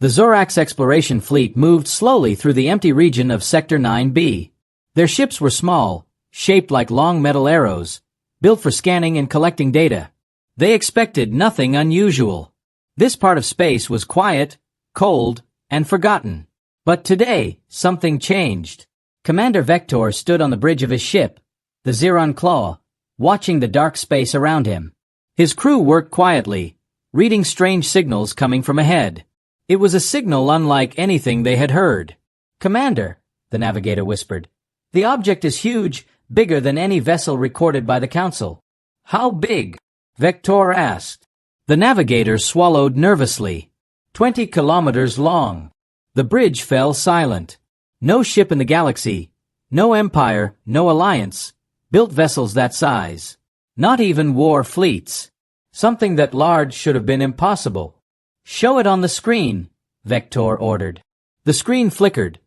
The Zorax exploration fleet moved slowly through the empty region of Sector 9B. Their ships were small, shaped like long metal arrows, built for scanning and collecting data. They expected nothing unusual. This part of space was quiet, cold, and forgotten. But today, something changed. Commander Vector stood on the bridge of his ship, the Xeron Claw, watching the dark space around him. His crew worked quietly, reading strange signals coming from ahead. It was a signal unlike anything they had heard. "Commander," the navigator whispered, "the object is huge, bigger than any vessel recorded by the Council." "How big?" Vector asked. The navigator swallowed nervously. 20 kilometers long. The bridge fell silent. No ship in the galaxy, no empire, no alliance, built vessels that size. Not even war fleets. Something that large should have been impossible. "Show it on the screen," Vector ordered. The screen flickered,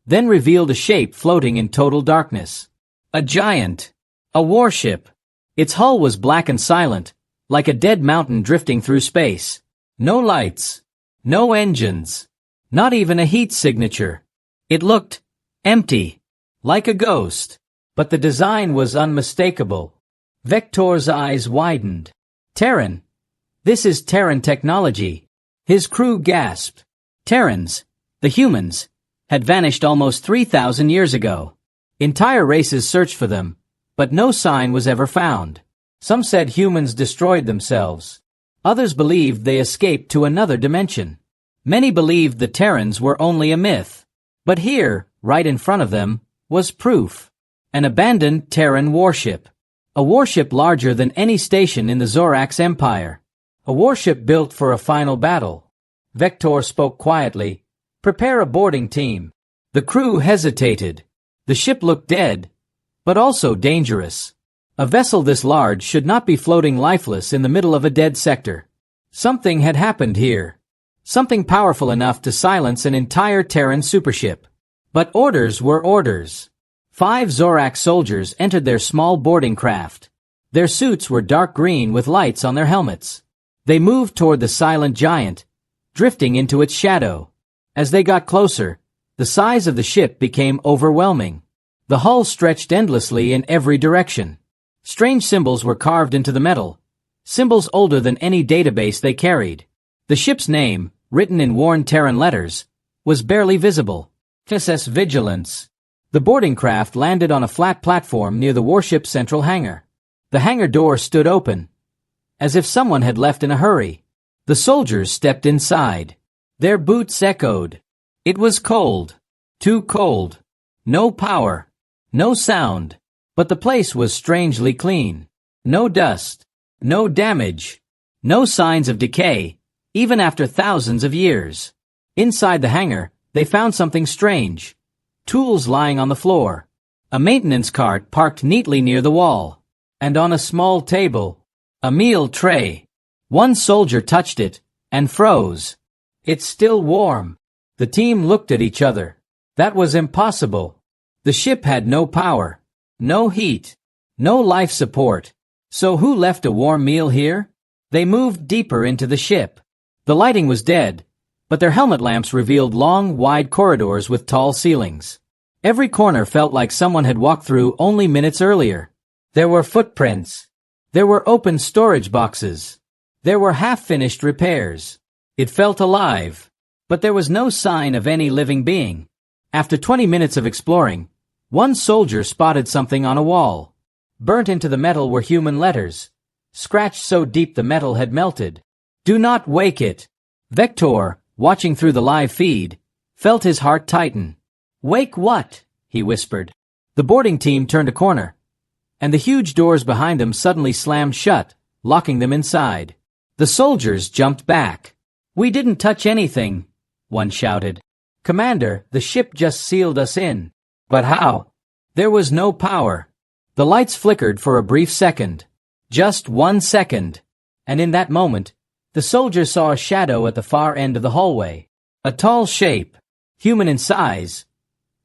then revealed a shape floating in total darkness. A giant. A warship. Its hull was black and silent, like a dead mountain drifting through space. No lights. No engines. Not even a heat signature. It looked empty, like a ghost. But the design was unmistakable. Vector's eyes widened. "Terran. This is Terran technology." His crew gasped. Terrans, the humans, had vanished almost 3,000 years ago. Entire races searched for them, but no sign was ever found. Some said humans destroyed themselves. Others believed they escaped to another dimension. Many believed the Terrans were only a myth. But here, right in front of them, was proof. An abandoned Terran warship. A warship larger than any station in the Zorax Empire. A warship built for a final battle. Vector spoke quietly. "Prepare a boarding team." The crew hesitated. The ship looked dead, but also dangerous. A vessel this large should not be floating lifeless in the middle of a dead sector. Something had happened here. Something powerful enough to silence an entire Terran supership. But orders were orders. 5 Zorax soldiers entered their small boarding craft. Their suits were dark green with lights on their helmets. They moved toward the silent giant, drifting into its shadow. As they got closer, the size of the ship became overwhelming. The hull stretched endlessly in every direction. Strange symbols were carved into the metal, symbols older than any database they carried. The ship's name, written in worn Terran letters, was barely visible. SS Vigilance. The boarding craft landed on a flat platform near the warship's central hangar. The hangar door stood open, as if someone had left in a hurry. The soldiers stepped inside. Their boots echoed. It was cold. Too cold. No power. No sound. But the place was strangely clean. No dust. No damage. No signs of decay, even after thousands of years. Inside the hangar, they found something strange. Tools lying on the floor. A maintenance cart parked neatly near the wall. And on a small table, a meal tray. One soldier touched it and froze. "It's still warm." The team looked at each other. That was impossible. The ship had no power, no heat, no life support. So who left a warm meal here? They moved deeper into the ship. The lighting was dead, but their helmet lamps revealed long, wide corridors with tall ceilings. Every corner felt like someone had walked through only minutes earlier. There were footprints. There were open storage boxes. There were half-finished repairs. It felt alive, but there was no sign of any living being. After 20 minutes of exploring, one soldier spotted something on a wall. Burnt into the metal were human letters, scratched so deep the metal had melted. "Do not wake it." Vector, watching through the live feed, felt his heart tighten. "Wake what?" he whispered. The boarding team turned a corner, and the huge doors behind them suddenly slammed shut, locking them inside. The soldiers jumped back. "We didn't touch anything," one shouted. "Commander, the ship just sealed us in." "But how?" There was no power. The lights flickered for a brief second. Just 1 second. And in that moment, the soldiers saw a shadow at the far end of the hallway. A tall shape, human in size,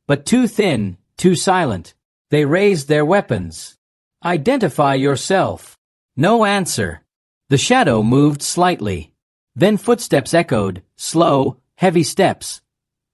but too thin, too silent. They raised their weapons. "Identify yourself." No answer. The shadow moved slightly. Then footsteps echoed, slow, heavy steps.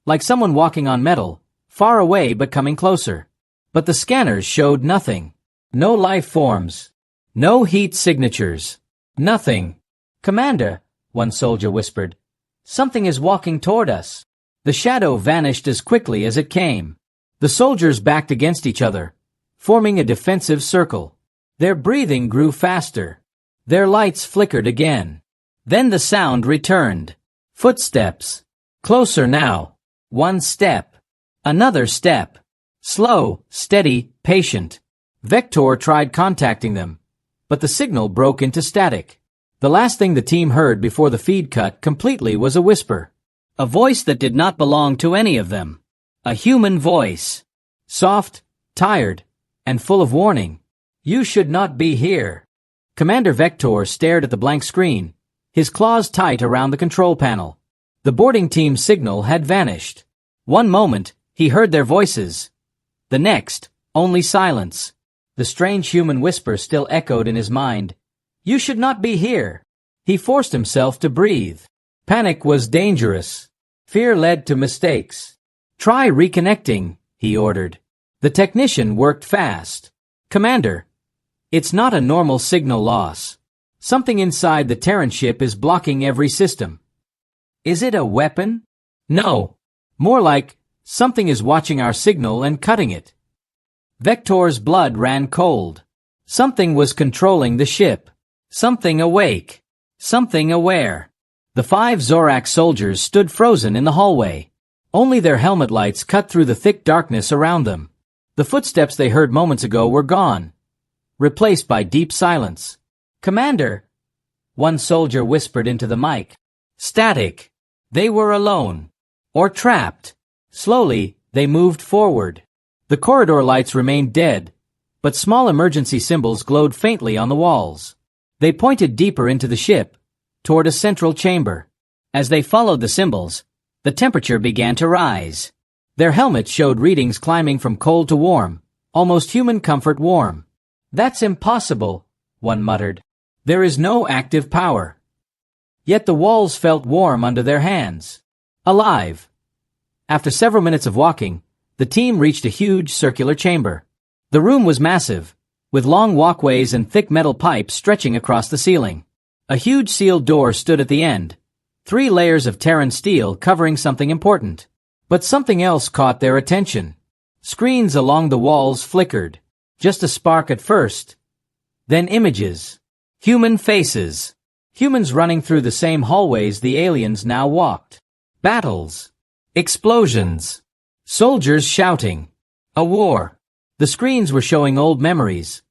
Like someone walking on metal, far away but coming closer. But the scanners showed nothing. No life forms. No heat signatures. Nothing. "Commander," one soldier whispered. "Something is walking toward us." The shadow vanished as quickly as it came. The soldiers backed against each other, forming a defensive circle. Their breathing grew faster. Their lights flickered again. Then the sound returned. Footsteps. Closer now. One step. Another step. Slow, steady, patient. Vector tried contacting them, but the signal broke into static. The last thing the team heard before the feed cut completely was a whisper. A voice that did not belong to any of them. A human voice. Soft, tired, and full of warning. "You should not be here." Commander Vector stared at the blank screen, his claws tight around the control panel. The boarding team's signal had vanished. One moment, he heard their voices. The next, only silence. The strange human whisper still echoed in his mind. "You should not be here." He forced himself to breathe. Panic was dangerous. Fear led to mistakes. "Try reconnecting," he ordered. The technician worked fast. "Commander, it's not a normal signal loss. Something inside the Terran ship is blocking every system." "Is it a weapon?" "No. More like something is watching our signal and cutting it." Vector's blood ran cold. Something was controlling the ship. Something awake. Something aware. The 5 Zorak soldiers stood frozen in the hallway. Only their helmet lights cut through the thick darkness around them. The footsteps they heard moments ago were gone, replaced by deep silence. "Commander," one soldier whispered into the mic. Static. They were alone. Or trapped. Slowly, they moved forward. The corridor lights remained dead, but small emergency symbols glowed faintly on the walls. They pointed deeper into the ship, toward a central chamber. As they followed the symbols, the temperature began to rise. Their helmets showed readings climbing from cold to warm, almost human comfort warm. "That's impossible," one muttered. "There is no active power." Yet the walls felt warm under their hands. Alive. After several minutes of walking, the team reached a huge circular chamber. The room was massive, with long walkways and thick metal pipes stretching across the ceiling. A huge sealed door stood at the end, 3 layers of Terran steel covering something important. But something else caught their attention. Screens along the walls flickered. Just a spark at first. Then images. Human faces. Humans running through the same hallways the aliens now walked. Battles. Explosions. Soldiers shouting. A war. The screens were showing old memories.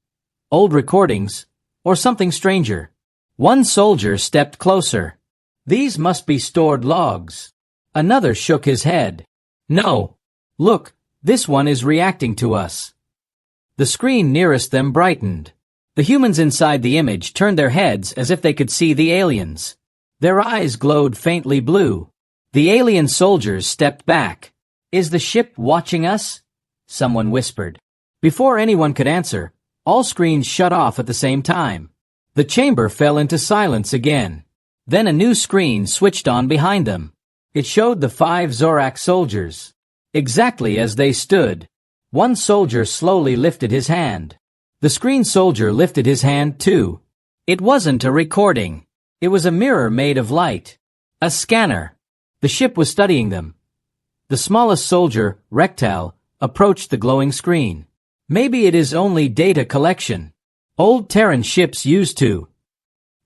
Old recordings. Or something stranger. One soldier stepped closer. "These must be stored logs." Another shook his head. "No. Look, this one is reacting to us." The screen nearest them brightened. The humans inside the image turned their heads as if they could see the aliens. Their eyes glowed faintly blue. The alien soldiers stepped back. "Is the ship watching us?" someone whispered. Before anyone could answer, all screens shut off at the same time. The chamber fell into silence again. Then a new screen switched on behind them. It showed the 5 Zorak soldiers. Exactly as they stood. One soldier slowly lifted his hand. The screen soldier lifted his hand too. It wasn't a recording. It was a mirror made of light. A scanner. The ship was studying them. The smallest soldier, Rectal, approached the glowing screen. "Maybe it is only data collection. Old Terran ships used to."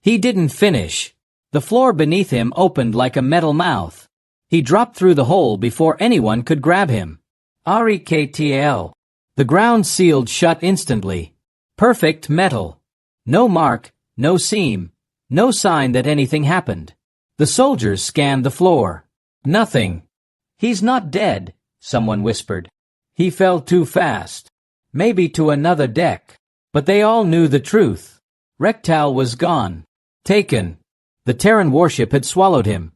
He didn't finish. The floor beneath him opened like a metal mouth. He dropped through the hole before anyone could grab him. REKTL. The ground sealed shut instantly. Perfect metal. No mark, no seam, no sign that anything happened. The soldiers scanned the floor. Nothing. "He's not dead," someone whispered. "He fell too fast. Maybe to another deck." But they all knew the truth. Rectal was gone. Taken. The Terran warship had swallowed him.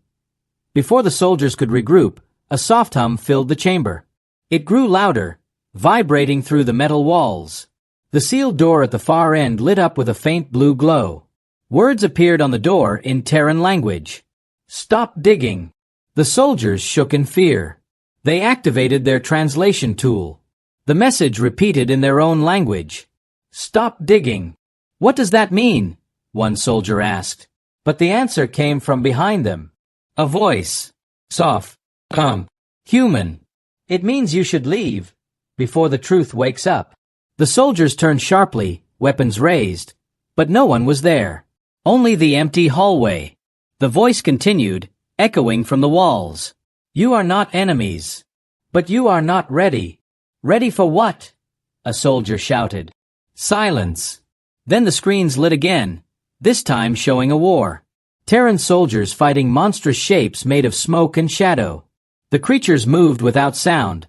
Before the soldiers could regroup, a soft hum filled the chamber. It grew louder, vibrating through the metal walls. The sealed door at the far end lit up with a faint blue glow. Words appeared on the door in Terran language. "Stop digging." The soldiers shook in fear. They activated their translation tool. The message repeated in their own language. "Stop digging." "What does that mean?" one soldier asked. But the answer came from behind them. A voice. Soft. Calm. Human. "It means you should leave, before the truth wakes up." The soldiers turned sharply, weapons raised, but no one was there. Only the empty hallway. The voice continued, echoing from the walls. "You are not enemies. But you are not ready." "Ready for what?" a soldier shouted. Silence. Then the screens lit again, this time showing a war. Terran soldiers fighting monstrous shapes made of smoke and shadow. The creatures moved without sound,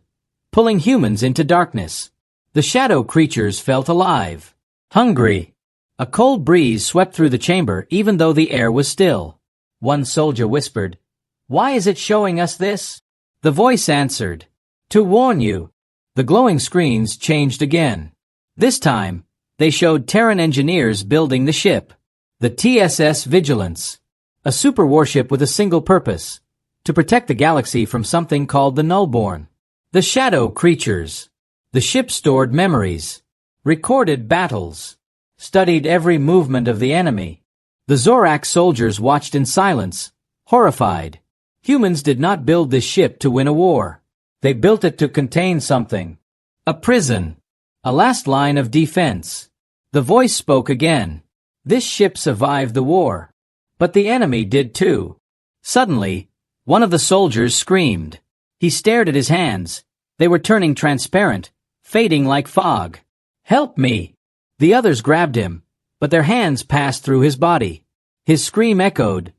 pulling humans into darkness. The shadow creatures felt alive. Hungry. A cold breeze swept through the chamber even though the air was still. One soldier whispered, "Why is it showing us this?" The voice answered, "To warn you." The glowing screens changed again. This time, they showed Terran engineers building the ship. The TSS Vigilance. A super warship with a single purpose. To protect the galaxy from something called the Nullborn. The shadow creatures. The ship stored memories. Recorded battles. Studied every movement of the enemy. The Zorak soldiers watched in silence, horrified. Humans did not build this ship to win a war. They built it to contain something. A prison. A last line of defense. The voice spoke again. This ship survived the war. But the enemy did too. Suddenly, one of the soldiers screamed. He stared at his hands. They were turning transparent, fading like fog. "Help me!" The others grabbed him, but their hands passed through his body. His scream echoed.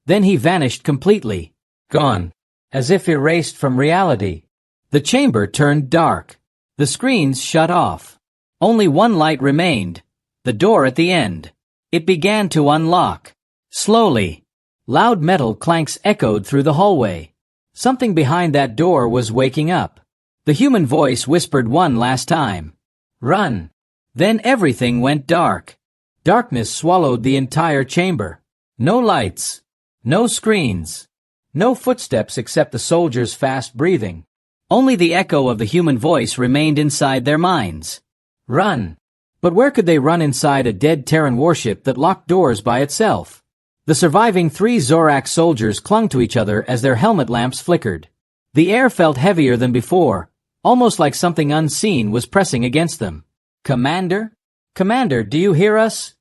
Then he vanished completely. Gone. As if erased from reality. The chamber turned dark. The screens shut off. Only one light remained, the door at the end. It began to unlock. Slowly. Loud metal clanks echoed through the hallway. Something behind that door was waking up. The human voice whispered one last time. "Run." Then everything went dark. Darkness swallowed the entire chamber. No lights. No screens. No footsteps except the soldiers' fast breathing. Only the echo of the human voice remained inside their minds. Run. But where could they run inside a dead Terran warship that locked doors by itself? The surviving 3 Zorak soldiers clung to each other as their helmet lamps flickered. The air felt heavier than before, almost like something unseen was pressing against them. "Commander? Commander, do you hear us?"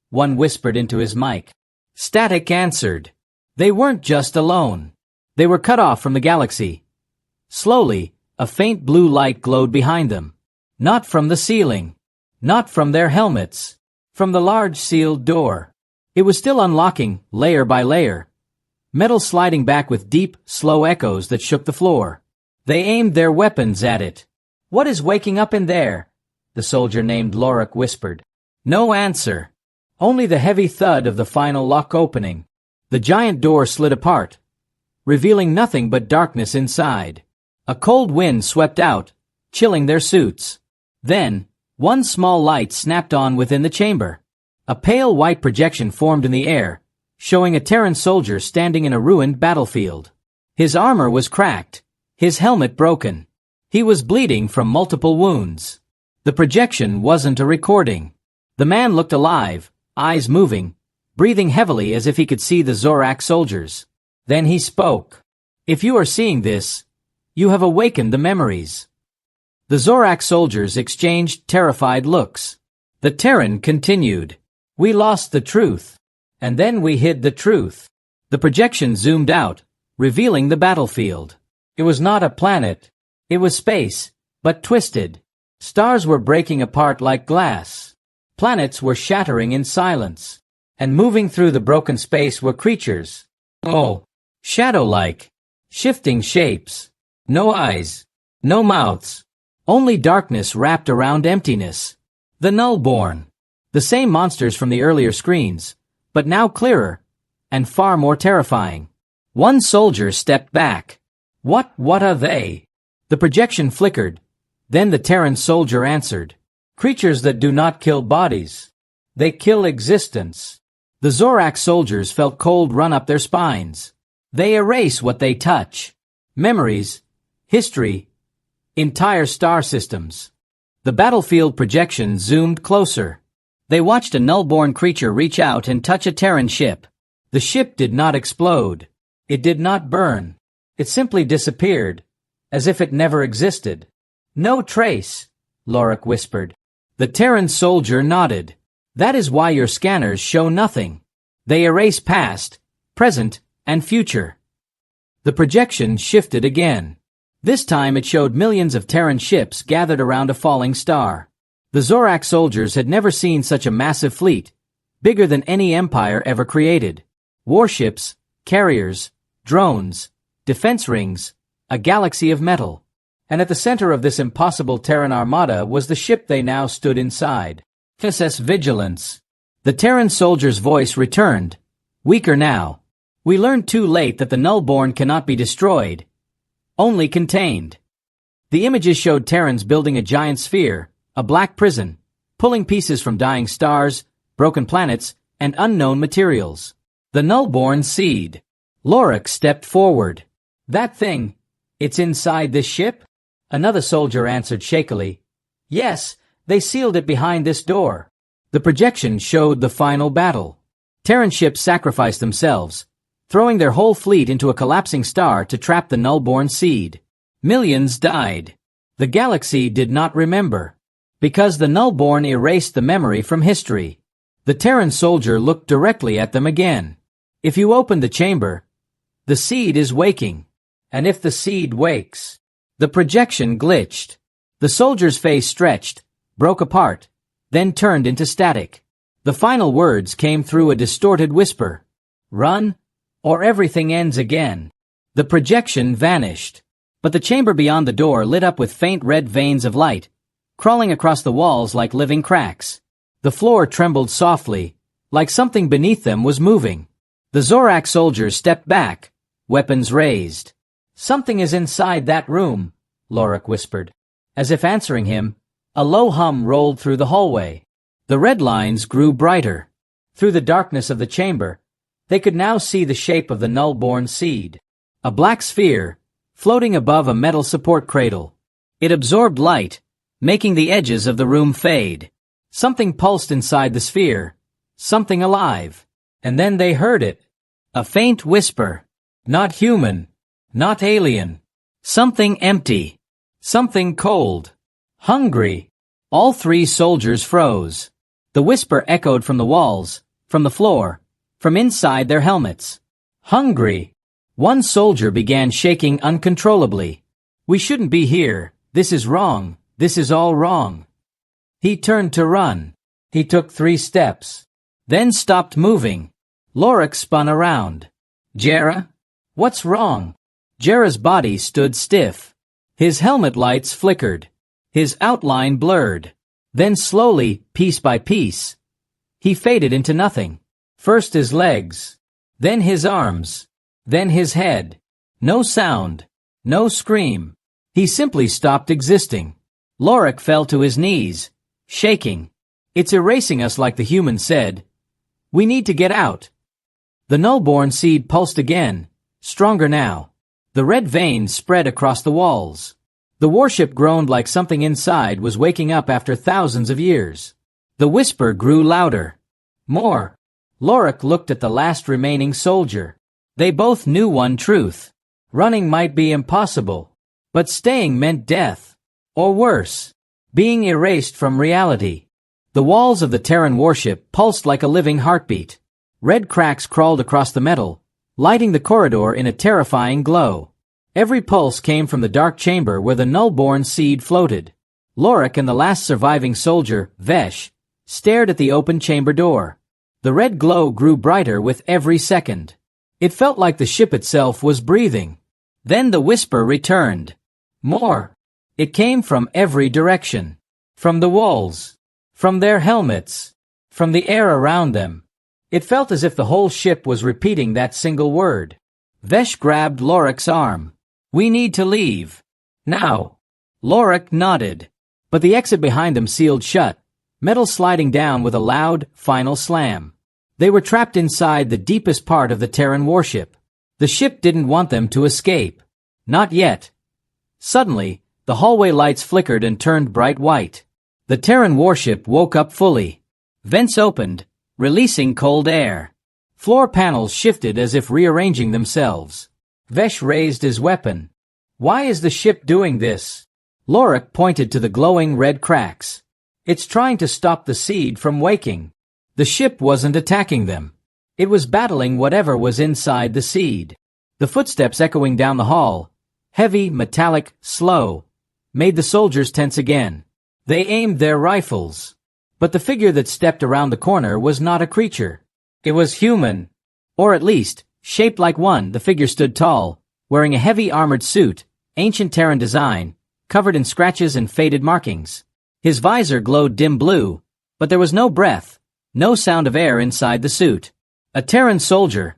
One whispered into his mic. Static answered. They weren't just alone. They were cut off from the galaxy. Slowly, a faint blue light glowed behind them. Not from the ceiling. Not from their helmets. From the large sealed door. It was still unlocking, layer by layer. Metal sliding back with deep, slow echoes that shook the floor. They aimed their weapons at it. "What is waking up in there?" the soldier named Lorik whispered. No answer. Only the heavy thud of the final lock opening. The giant door slid apart, revealing nothing but darkness inside. A cold wind swept out, chilling their suits. Then, one small light snapped on within the chamber. A pale white projection formed in the air, showing a Terran soldier standing in a ruined battlefield. His armor was cracked, his helmet broken. He was bleeding from multiple wounds. The projection wasn't a recording. The man looked alive, eyes moving, breathing heavily as if he could see the Zorak soldiers. Then he spoke. "If you are seeing this, you have awakened the memories." The Zorak soldiers exchanged terrified looks. The Terran continued. "We lost the truth. And then we hid the truth." The projection zoomed out, revealing the battlefield. It was not a planet. It was space, but twisted. Stars were breaking apart like glass. Planets were shattering in silence. And moving through the broken space were creatures. Oh, shadow-like. Shifting shapes. No eyes. No mouths. Only darkness wrapped around emptiness. The Nullborn. The same monsters from the earlier screens, but now clearer, and far more terrifying. One soldier stepped back. What are they?" The projection flickered. Then the Terran soldier answered. "Creatures that do not kill bodies. They kill existence." The Zorak soldiers felt cold run up their spines. They erase what they touch. Memories, history, entire star systems. The battlefield projection zoomed closer. They watched a null-born creature reach out and touch a Terran ship. The ship did not explode. It did not burn. It simply disappeared, as if it never existed. No trace, Lorik whispered. The Terran soldier nodded. That is why your scanners show nothing. They erase past, present, and future. The projection shifted again. This time it showed millions of Terran ships gathered around a falling star. The Zorak soldiers had never seen such a massive fleet, bigger than any empire ever created. Warships, carriers, drones, defense rings, a galaxy of metal. And at the center of this impossible Terran armada was the ship they now stood inside. SS Vigilance. The Terran soldier's voice returned, weaker now. We learned too late that the Nullborn cannot be destroyed, only contained. The images showed Terrans building a giant sphere, a black prison, pulling pieces from dying stars, broken planets, and unknown materials. The Nullborn seed. Lorik stepped forward. That thing, it's inside this ship? Another soldier answered shakily. Yes, they sealed it behind this door. The projection showed the final battle. Terran ships sacrificed themselves, throwing their whole fleet into a collapsing star to trap the Nullborn seed. Millions died. The galaxy did not remember, because the Nullborn erased the memory from history. The Terran soldier looked directly at them again. If you open the chamber, the seed is waking. And if the seed wakes, the projection glitched. The soldier's face stretched, broke apart, then turned into static. The final words came through a distorted whisper. Run, or everything ends again. The projection vanished. But the chamber beyond the door lit up with faint red veins of light, crawling across the walls like living cracks. The floor trembled softly, like something beneath them was moving. The Zorak soldiers stepped back, weapons raised. Something is inside that room, Lorik whispered. As if answering him, a low hum rolled through the hallway. The red lines grew brighter. Through the darkness of the chamber, they could now see the shape of the Nullborn seed. A black sphere, floating above a metal support cradle. It absorbed light, making the edges of the room fade. Something pulsed inside the sphere, something alive. And then they heard it. A faint whisper. Not human. Not alien. Something empty. Something cold. Hungry. All three soldiers froze. The whisper echoed from the walls, from the floor, from inside their helmets. Hungry. One soldier began shaking uncontrollably. We shouldn't be here. This is wrong. This is all wrong. He turned to run. He took 3 steps. Then stopped moving. Lorik spun around. Jera? What's wrong? Jera's body stood stiff. His helmet lights flickered. His outline blurred. Then slowly, piece by piece, he faded into nothing. First his legs. Then his arms. Then his head. No sound. No scream. He simply stopped existing. Lorik fell to his knees, shaking. It's erasing us, like the human said. We need to get out. The Nullborn seed pulsed again, stronger now. The red veins spread across the walls. The warship groaned like something inside was waking up after thousands of years. The whisper grew louder. More. Lorik looked at the last remaining soldier. They both knew one truth. Running might be impossible, but staying meant death. Or worse, being erased from reality. The walls of the Terran warship pulsed like a living heartbeat. Red cracks crawled across the metal, lighting the corridor in a terrifying glow. Every pulse came from the dark chamber where the Nullborn seed floated. Lorik and the last surviving soldier, Vesh, stared at the open chamber door. The red glow grew brighter with every second. It felt like the ship itself was breathing. Then the whisper returned. More. It came from every direction. From the walls. From their helmets. From the air around them. It felt as if the whole ship was repeating that single word. Vesh grabbed Lorik's arm. We need to leave. Now. Lorik nodded. But the exit behind them sealed shut, metal sliding down with a loud, final slam. They were trapped inside the deepest part of the Terran warship. The ship didn't want them to escape. Not yet. Suddenly, the hallway lights flickered and turned bright white. The Terran warship woke up fully. Vents opened, releasing cold air. Floor panels shifted as if rearranging themselves. Vesh raised his weapon. Why is the ship doing this? Lorik pointed to the glowing red cracks. It's trying to stop the seed from waking. The ship wasn't attacking them. It was battling whatever was inside the seed. The footsteps echoing down the hall, heavy, metallic, slow, made the soldiers tense again. They aimed their rifles. But the figure that stepped around the corner was not a creature. It was human. Or at least, shaped like one. The figure stood tall, wearing a heavy armored suit, ancient Terran design, covered in scratches and faded markings. His visor glowed dim blue, but there was no breath, no sound of air inside the suit. A Terran soldier,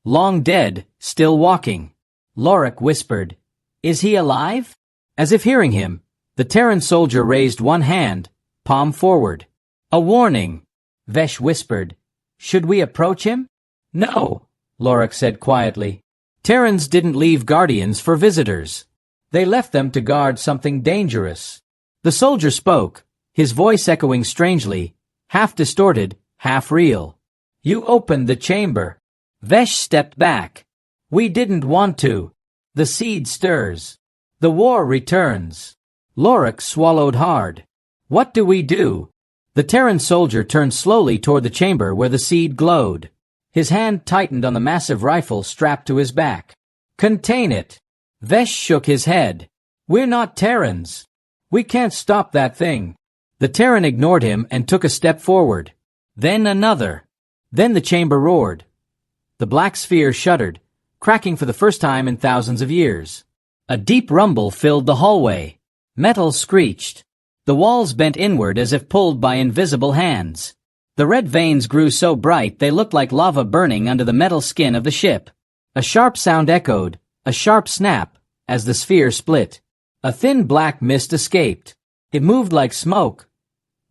long dead, still walking. Lorik whispered, "Is he alive?" As if hearing him, the Terran soldier raised one hand, palm forward. "A warning," Vesh whispered. "Should we approach him?" "No," Lorik said quietly. Terrans didn't leave guardians for visitors. They left them to guard something dangerous. The soldier spoke, his voice echoing strangely, half distorted, half real. "You opened the chamber." Vesh stepped back. "We didn't want to. The seed stirs. The war returns." Lorik swallowed hard. "What do we do?" The Terran soldier turned slowly toward the chamber where the seed glowed. His hand tightened on the massive rifle strapped to his back. "Contain it." Vesh shook his head. "We're not Terrans. We can't stop that thing." The Terran ignored him and took a step forward. Then another. Then the chamber roared. The black sphere shuddered, cracking for the first time in thousands of years. A deep rumble filled the hallway. Metal screeched. The walls bent inward as if pulled by invisible hands. The red veins grew so bright they looked like lava burning under the metal skin of the ship. A sharp sound echoed, a sharp snap, as the sphere split. A thin black mist escaped. It moved like smoke,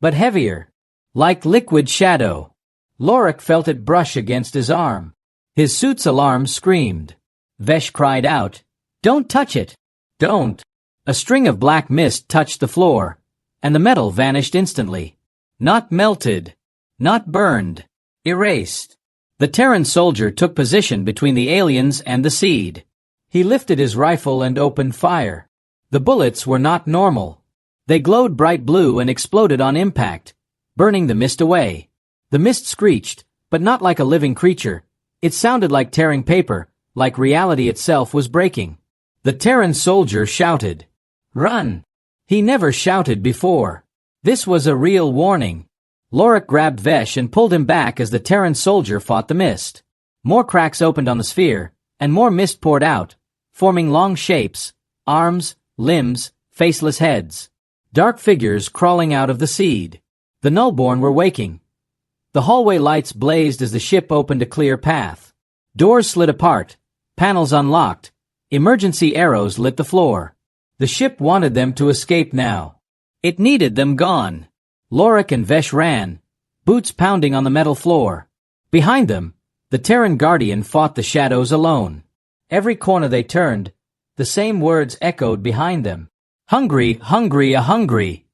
but heavier, like liquid shadow. Lorik felt it brush against his arm. His suit's alarm screamed. Vesh cried out, "Don't touch it! Don't!" A string of black mist touched the floor, and the metal vanished instantly. Not melted, not burned, erased. The Terran soldier took position between the aliens and the seed. He lifted his rifle and opened fire. The bullets were not normal. They glowed bright blue and exploded on impact, burning the mist away. The mist screeched, but not like a living creature. It sounded like tearing paper, like reality itself was breaking. The Terran soldier shouted, "Run!" He never shouted before. This was a real warning. Lorik grabbed Vesh and pulled him back as the Terran soldier fought the mist. More cracks opened on the sphere, and more mist poured out, forming long shapes, arms, limbs, faceless heads. Dark figures crawling out of the seed. The Nullborn were waking. The hallway lights blazed as the ship opened a clear path. Doors slid apart, panels unlocked, emergency arrows lit the floor. The ship wanted them to escape now. It needed them gone. Lorik and Vesh ran, boots pounding on the metal floor. Behind them, the Terran Guardian fought the shadows alone. Every corner they turned, the same words echoed behind them. "Hungry, hungry, hungry."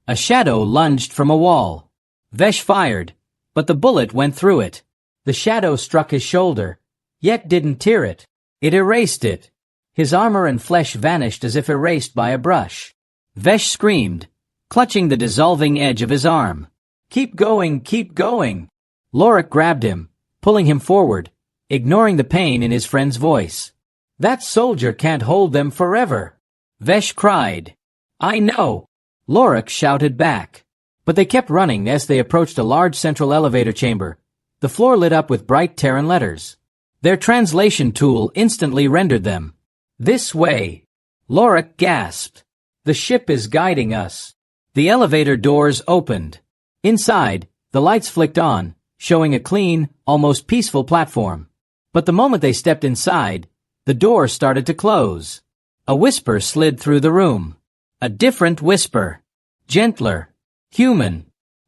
A shadow lunged from a wall. Vesh fired, but the bullet went through it. The shadow struck his shoulder, yet didn't tear it. It erased it. His armor and flesh vanished as if erased by a brush. Vesh screamed, clutching the dissolving edge of his arm. "Keep going, keep going." Lorik grabbed him, pulling him forward, ignoring the pain in his friend's voice. "That soldier can't hold them forever." Vesh cried. "I know," Lorik shouted back. But they kept running as they approached a large central elevator chamber. The floor lit up with bright Terran letters. Their translation tool instantly rendered them. "This way." Lorik gasped. "The ship is guiding us." The elevator doors opened. Inside, the lights flicked on, showing a clean, almost peaceful platform. But the moment they stepped inside, the door started to close. A whisper slid through the room. A different whisper. Gentler. Human.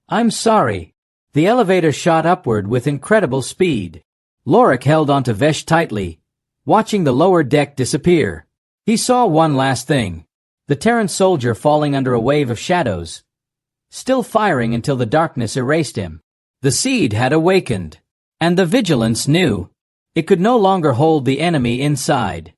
"I'm sorry." The elevator shot upward with incredible speed. Lorik held onto Vesh tightly, watching the lower deck disappear. He saw one last thing. The Terran soldier falling under a wave of shadows, still firing until the darkness erased him. The seed had awakened, and the vigilance knew. It could no longer hold the enemy inside.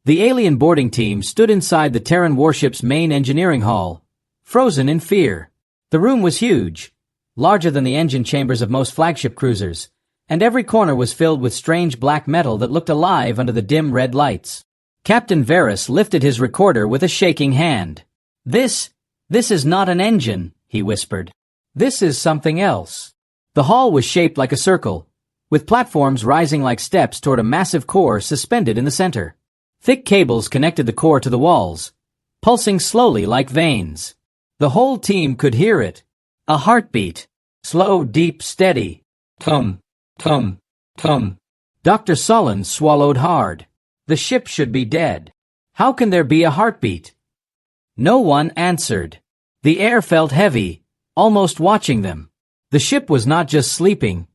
The alien boarding team stood inside the Terran Warship's main engineering hall, frozen in fear. The room was huge, larger than the engine chambers of most flagship cruisers, and every corner was filled with strange black metal that looked alive under the dim red lights. Captain Varys lifted his recorder with a shaking hand. This is not an engine," he whispered. "This is something else." The hall was shaped like a circle, with platforms rising like steps toward a massive core suspended in the center. Thick cables connected the core to the walls, pulsing slowly like veins. The whole team could hear it. A heartbeat. Slow, deep, steady. Tum, tum, tum. Dr. Sullen swallowed hard. The ship should be dead. How can there be a heartbeat? No one answered. The air felt heavy, almost watching them. The ship was not just sleeping.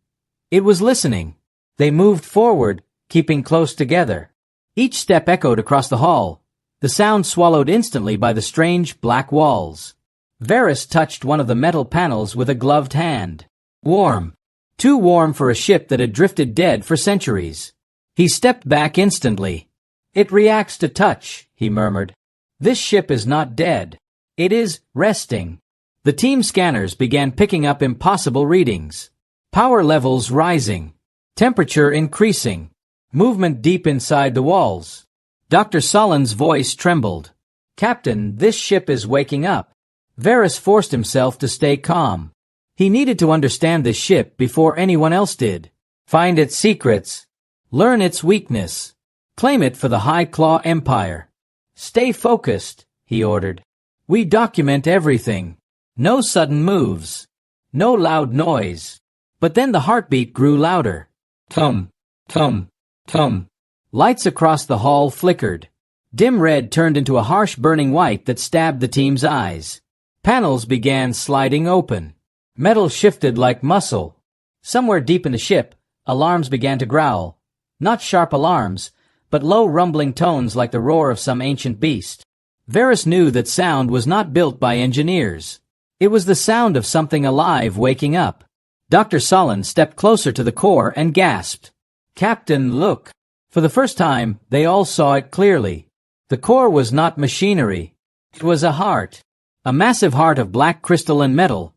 It was listening. They moved forward, keeping close together. Each step echoed across the hall, the sound swallowed instantly by the strange black walls. Varys touched one of the metal panels with a gloved hand. Warm. Too warm for a ship that had drifted dead for centuries. He stepped back instantly. "It reacts to touch," he murmured. "This ship is not dead. It is resting." The team scanners began picking up impossible readings. Power levels rising. Temperature increasing. Movement deep inside the walls. Dr. Sullen's voice trembled. "Captain, this ship is waking up." Varys forced himself to stay calm. He needed to understand this ship before anyone else did. Find its secrets. Learn its weakness. Claim it for the High Claw Empire. "Stay focused," he ordered. "We document everything. No sudden moves. No loud noise." But then the heartbeat grew louder. Tum, tum, tum. Lights across the hall flickered. Dim red turned into a harsh burning white that stabbed the team's eyes. Panels began sliding open. Metal shifted like muscle. Somewhere deep in the ship, alarms began to growl. Not sharp alarms, but low rumbling tones like the roar of some ancient beast. Varys knew that sound was not built by engineers. It was the sound of something alive waking up. Dr. Sullen stepped closer to the core and gasped. "Captain, look." For the first time, they all saw it clearly. The core was not machinery. It was a heart. A massive heart of black crystal and metal,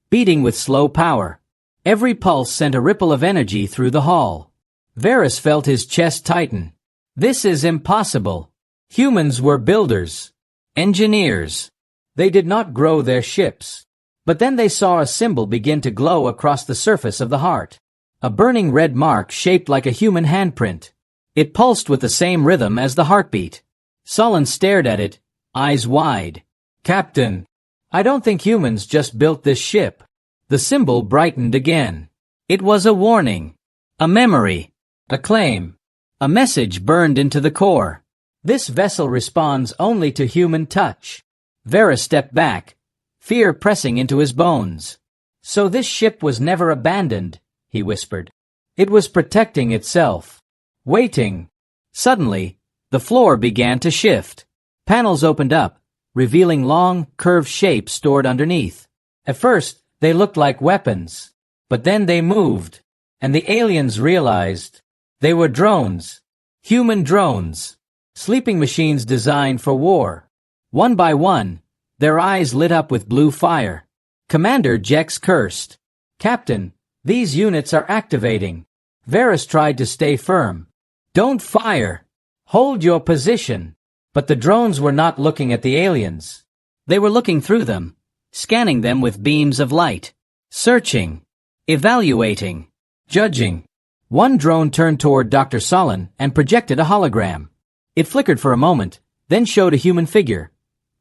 beating with slow power. Every pulse sent a ripple of energy through the hall. Varys felt his chest tighten. This is impossible. Humans were builders. Engineers. They did not grow their ships. But then they saw a symbol begin to glow across the surface of the heart. A burning red mark shaped like a human handprint. It pulsed with the same rhythm as the heartbeat. Sullen stared at it, eyes wide. "Captain, I don't think humans just built this ship." The symbol brightened again. It was a warning. A memory. A claim. A message burned into the core. This vessel responds only to human touch. Varys stepped back, fear pressing into his bones. "So this ship was never abandoned," he whispered. "It was protecting itself. Waiting." Suddenly, the floor began to shift. Panels opened up, revealing long, curved shapes stored underneath. At first, they looked like weapons. But then they moved, and the aliens realized they were drones. Human drones. Sleeping machines designed for war. One by one, their eyes lit up with blue fire. Commander Jex cursed. "Captain, these units are activating." Varys tried to stay firm. "Don't fire. Hold your position." But the drones were not looking at the aliens. They were looking through them, scanning them with beams of light. Searching. Evaluating. Judging. One drone turned toward Dr. Sullen and projected a hologram. It flickered for a moment, then showed a human figure.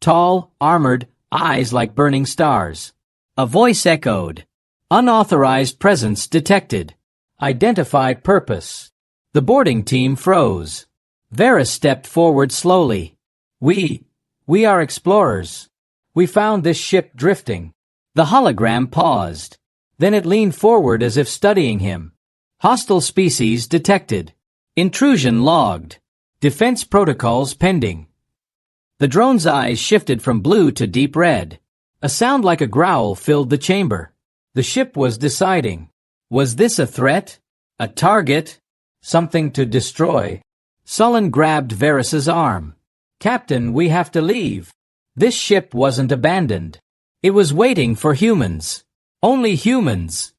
Tall, armored, eyes like burning stars. A voice echoed. "Unauthorized presence detected. Identify purpose." The boarding team froze. Varys stepped forward slowly. We are explorers. We found this ship drifting." The hologram paused. Then it leaned forward as if studying him. "Hostile species detected. Intrusion logged." Defense protocols pending. The drone's eyes shifted from blue to deep red. A sound like a growl filled the chamber. The ship was deciding. Was this a threat? A target? Something to destroy? Sullen grabbed Varys's arm. Captain, we have to leave. This ship wasn't abandoned. It was waiting for humans. Only humans.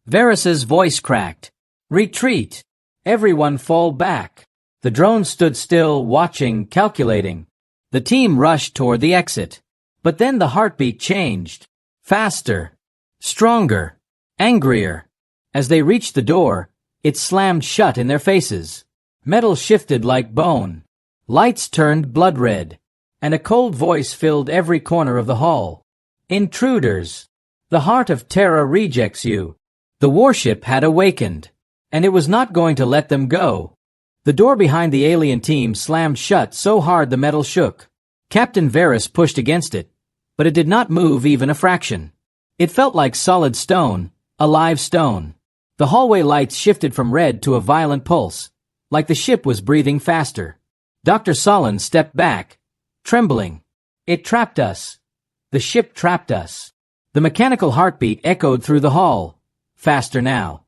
Varys's voice cracked. Retreat. Everyone fall back. The drone stood still, watching, calculating. The team rushed toward the exit. But then the heartbeat changed. Faster. Stronger. Angrier. As they reached the door, it slammed shut in their faces. Metal shifted like bone. Lights turned blood red. And a cold voice filled every corner of the hall. Intruders. The heart of Terra rejects you. The warship had awakened. And it was not going to let them go. The door behind the alien team slammed shut so hard the metal shook. Captain Varys pushed against it, but it did not move even a fraction. It felt like solid stone, a live stone. The hallway lights shifted from red to a violent pulse, like the ship was breathing faster. Dr. Solon stepped back, trembling. It trapped us. The ship trapped us. The mechanical heartbeat echoed through the hall. Faster now.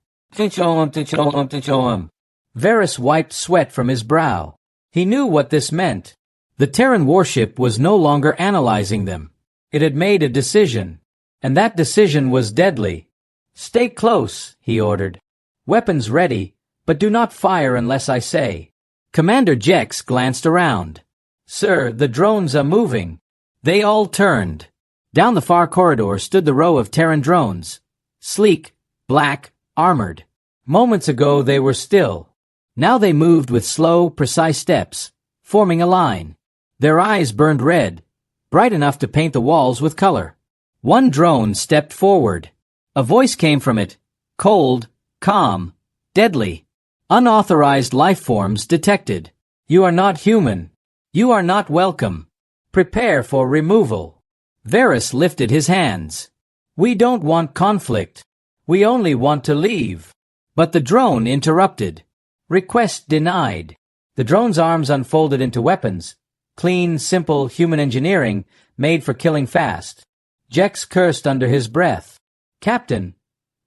Varys wiped sweat from his brow. He knew what this meant. The Terran warship was no longer analyzing them. It had made a decision. And that decision was deadly. Stay close, he ordered. Weapons ready, but do not fire unless I say. Commander Jex glanced around. Sir, the drones are moving. They all turned. Down the far corridor stood the row of Terran drones. Sleek, black, armored. Moments ago they were still. Now they moved with slow, precise steps, forming a line. Their eyes burned red, bright enough to paint the walls with color. One drone stepped forward. A voice came from it, cold, calm, deadly. Unauthorized life forms detected. You are not human. You are not welcome. Prepare for removal. Varys lifted his hands. We don't want conflict. We only want to leave. But the drone interrupted. Request denied. The drone's arms unfolded into weapons. Clean, simple human engineering made for killing fast. Jex cursed under his breath. Captain,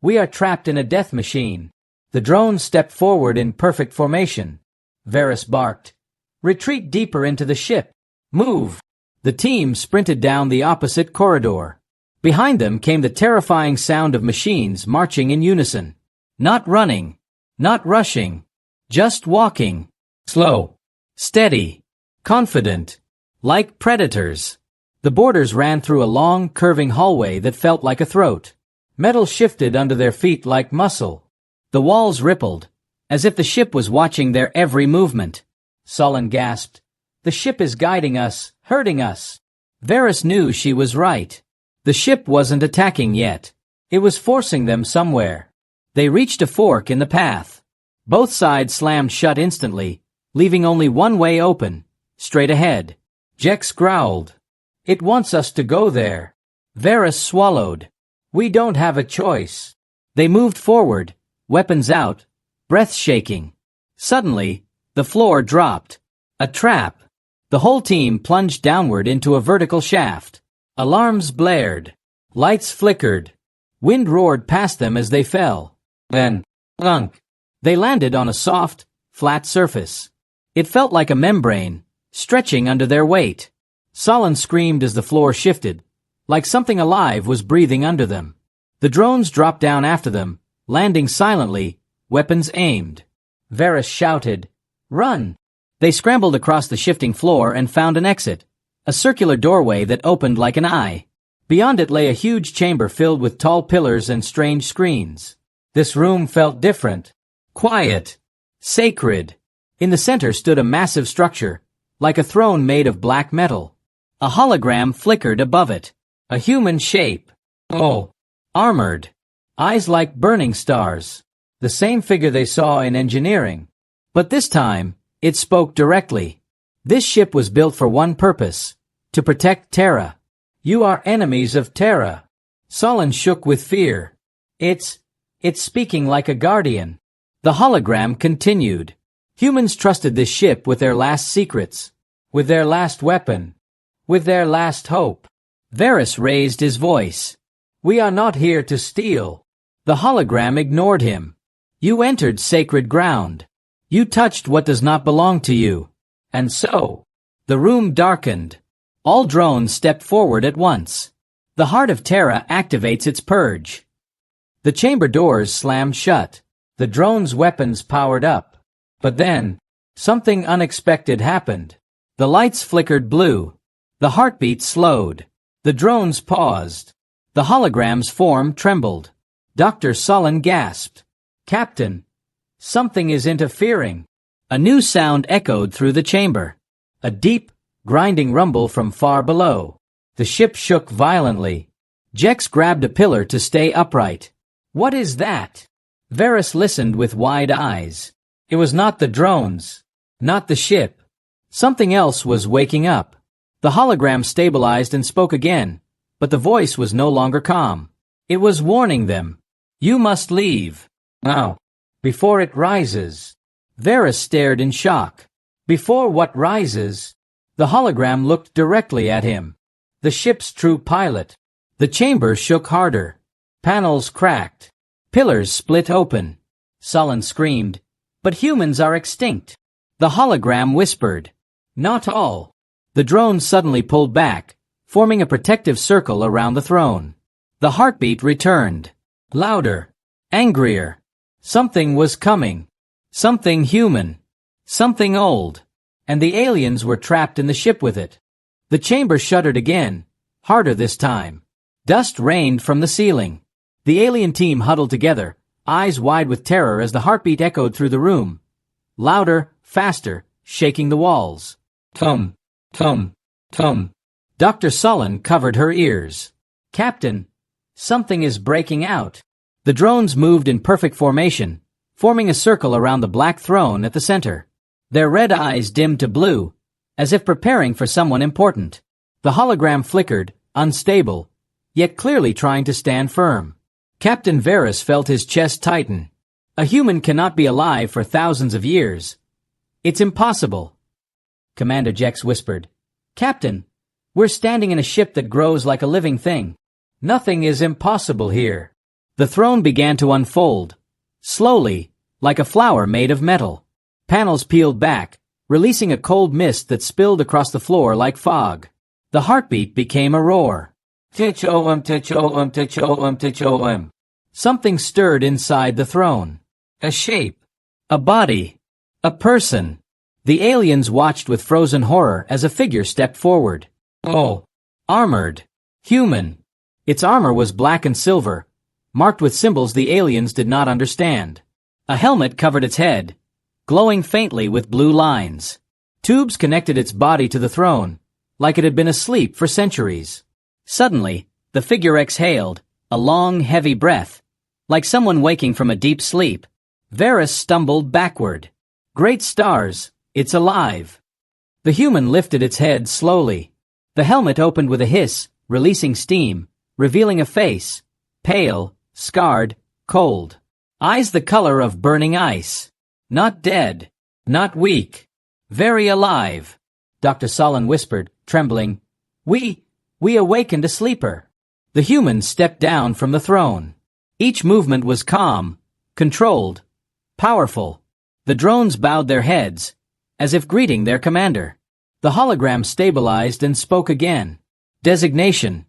we are trapped in a death machine. The drone stepped forward in perfect formation. Varys barked. Retreat deeper into the ship. Move. The team sprinted down the opposite corridor. Behind them came the terrifying sound of machines marching in unison. Not running. Not rushing. Just walking. Slow. Steady. Confident. Like predators. The boarders ran through a long, curving hallway that felt like a throat. Metal shifted under their feet like muscle. The walls rippled, as if the ship was watching their every movement. Solon gasped. The ship is guiding us, hurting us. Varys knew she was right. The ship wasn't attacking yet. It was forcing them somewhere. They reached a fork in the path. Both sides slammed shut instantly, leaving only one way open, straight ahead. Jex growled. It wants us to go there. Varys swallowed. We don't have a choice. They moved forward, weapons out, breath shaking. Suddenly, the floor dropped. A trap. The whole team plunged downward into a vertical shaft. Alarms blared. Lights flickered. Wind roared past them as they fell. Then, thunk. They landed on a soft, flat surface. It felt like a membrane, stretching under their weight. Solon screamed as the floor shifted, like something alive was breathing under them. The drones dropped down after them, landing silently, weapons aimed. Varys shouted, Run! They scrambled across the shifting floor and found an exit, a circular doorway that opened like an eye. Beyond it lay a huge chamber filled with tall pillars and strange screens. This room felt different. Quiet. Sacred. In the center stood a massive structure, like a throne made of black metal. A hologram flickered above it. A human shape. Oh. Armored. Eyes like burning stars. The same figure they saw in engineering. But this time, it spoke directly. This ship was built for one purpose. To protect Terra. You are enemies of Terra. Solon shook with fear. It's speaking like a guardian. The hologram continued. Humans trusted this ship with their last secrets, with their last weapon, with their last hope. Varys raised his voice. "We are not here to steal." The hologram ignored him. "You entered sacred ground. You touched what does not belong to you." And so, the room darkened. All drones stepped forward at once. The heart of Terra activates its purge. The chamber doors slammed shut. The drones' weapons powered up. But then, something unexpected happened. The lights flickered blue. The heartbeat slowed. The drones paused. The hologram's form trembled. Dr. Sullen gasped. "Captain, something is interfering." A new sound echoed through the chamber. A deep, grinding rumble from far below. The ship shook violently. Jex grabbed a pillar to stay upright. "What is that?" Varys listened with wide eyes. It was not the drones. Not the ship. Something else was waking up. The hologram stabilized and spoke again, but the voice was no longer calm. It was warning them. "You must leave. Now. Before it rises." Varys stared in shock. "Before what rises?" The hologram looked directly at him. The ship's true pilot. The chamber shook harder. Panels cracked. Pillars split open. Sullen screamed, "But humans are extinct." The hologram whispered, "Not all." The drone suddenly pulled back, forming a protective circle around the throne. The heartbeat returned. Louder. Angrier. Something was coming. Something human. Something old. And the aliens were trapped in the ship with it. The chamber shuddered again, harder this time. Dust rained from the ceiling. The alien team huddled together, eyes wide with terror as the heartbeat echoed through the room. Louder, faster, shaking the walls. Tum, tum, tum. Dr. Sullen covered her ears. "Captain, something is breaking out." The drones moved in perfect formation, forming a circle around the black throne at the center. Their red eyes dimmed to blue, as if preparing for someone important. The hologram flickered, unstable, yet clearly trying to stand firm. Captain Varys felt his chest tighten. A human cannot be alive for thousands of years. It's impossible. Commander Jex whispered, "Captain, we're standing in a ship that grows like a living thing. Nothing is impossible here." The throne began to unfold, slowly, like a flower made of metal. Panels peeled back, releasing a cold mist that spilled across the floor like fog. The heartbeat became a roar. Tich-o-em, tich-o-em, tich-o-em, tich-o-em. Something stirred inside the throne. A shape. A body. A person. The aliens watched with frozen horror as a figure stepped forward. Oh. Armored. Human. Its armor was black and silver, marked with symbols the aliens did not understand. A helmet covered its head, glowing faintly with blue lines. Tubes connected its body to the throne, like it had been asleep for centuries. Suddenly, the figure exhaled, a long, heavy breath, like someone waking from a deep sleep. Varys stumbled backward. Great stars, it's alive. The human lifted its head slowly. The helmet opened with a hiss, releasing steam, revealing a face, pale, scarred, cold. Eyes the color of burning ice. Not dead. Not weak. Very alive. Dr. Sullen whispered, trembling. We awakened a sleeper." The humans stepped down from the throne. Each movement was calm, controlled, powerful. The drones bowed their heads, as if greeting their commander. The hologram stabilized and spoke again. Designation: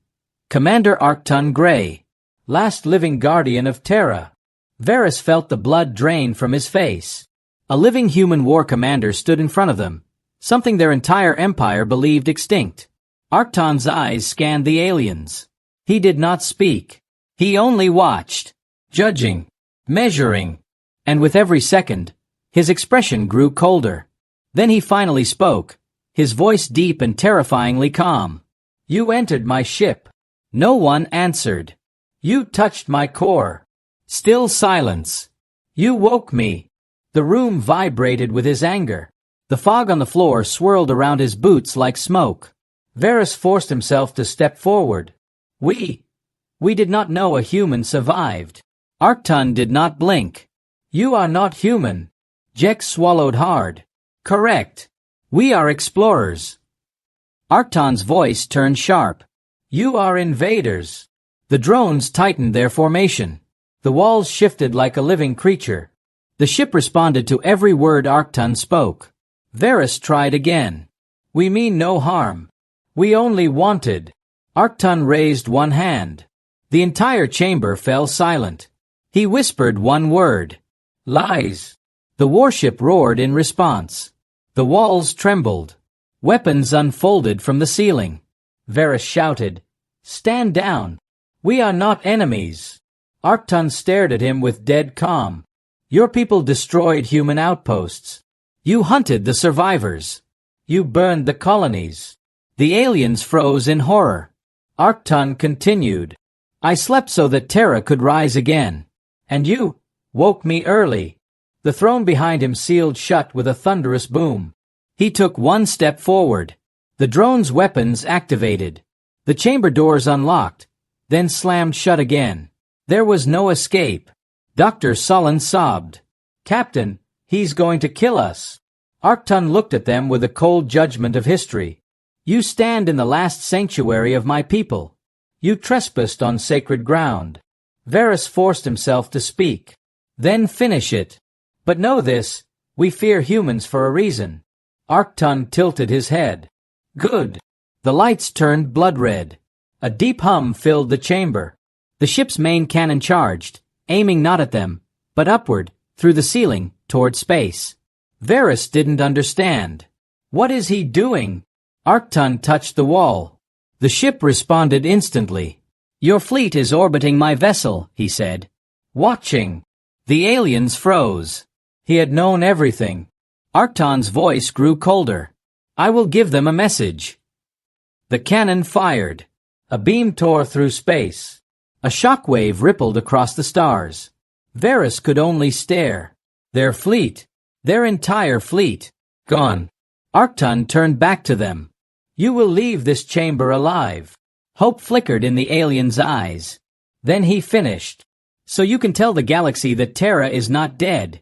Commander Arcton Grey, last living guardian of Terra. Varys felt the blood drain from his face. A living human war commander stood in front of them, something their entire empire believed extinct. Arcton's eyes scanned the aliens. He did not speak. He only watched, judging, measuring, and with every second, his expression grew colder. Then he finally spoke, his voice deep and terrifyingly calm. "You entered my ship." No one answered. "You touched my core." Still silence. "You woke me." The room vibrated with his anger. The fog on the floor swirled around his boots like smoke. Varys forced himself to step forward. We did not know a human survived." Arcton did not blink. "You are not human. Jex swallowed hard. Correct. We are explorers. Arcton's voice turned sharp. You are invaders. The drones tightened their formation. The walls shifted like a living creature. The ship responded to every word Arcton spoke. Varys tried again. We mean no harm. We only wanted. Arcton raised one hand. The entire chamber fell silent. He whispered one word. Lies. The warship roared in response. The walls trembled. Weapons unfolded from the ceiling. Varys shouted, Stand down. We are not enemies. Arcton stared at him with dead calm. Your people destroyed human outposts. You hunted the survivors. You burned the colonies. The aliens froze in horror. Arcton continued. I slept so that Terra could rise again. And you woke me early. The throne behind him sealed shut with a thunderous boom. He took one step forward. The drone's weapons activated. The chamber doors unlocked, then slammed shut again. There was no escape. Dr. Sullen sobbed. Captain, he's going to kill us. Arcton looked at them with a cold judgment of history. You stand in the last sanctuary of my people. You trespassed on sacred ground. Varys forced himself to speak. Then finish it. But know this, we fear humans for a reason. Arcton tilted his head. Good. The lights turned blood red. A deep hum filled the chamber. The ship's main cannon charged, aiming not at them, but upward, through the ceiling, toward space. Varys didn't understand. What is he doing? Arcton touched the wall. The ship responded instantly. Your fleet is orbiting my vessel, he said. Watching. The aliens froze. He had known everything. Arcton's voice grew colder. I will give them a message. The cannon fired. A beam tore through space. A shockwave rippled across the stars. Varys could only stare. Their fleet. Their entire fleet. Gone. Arcton turned back to them. You will leave this chamber alive. Hope flickered in the alien's eyes. Then he finished. So you can tell the galaxy that Terra is not dead.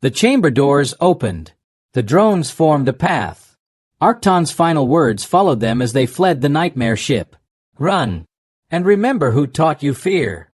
The chamber doors opened. The drones formed a path. Arcton's final words followed them as they fled the nightmare ship. Run. And remember who taught you fear.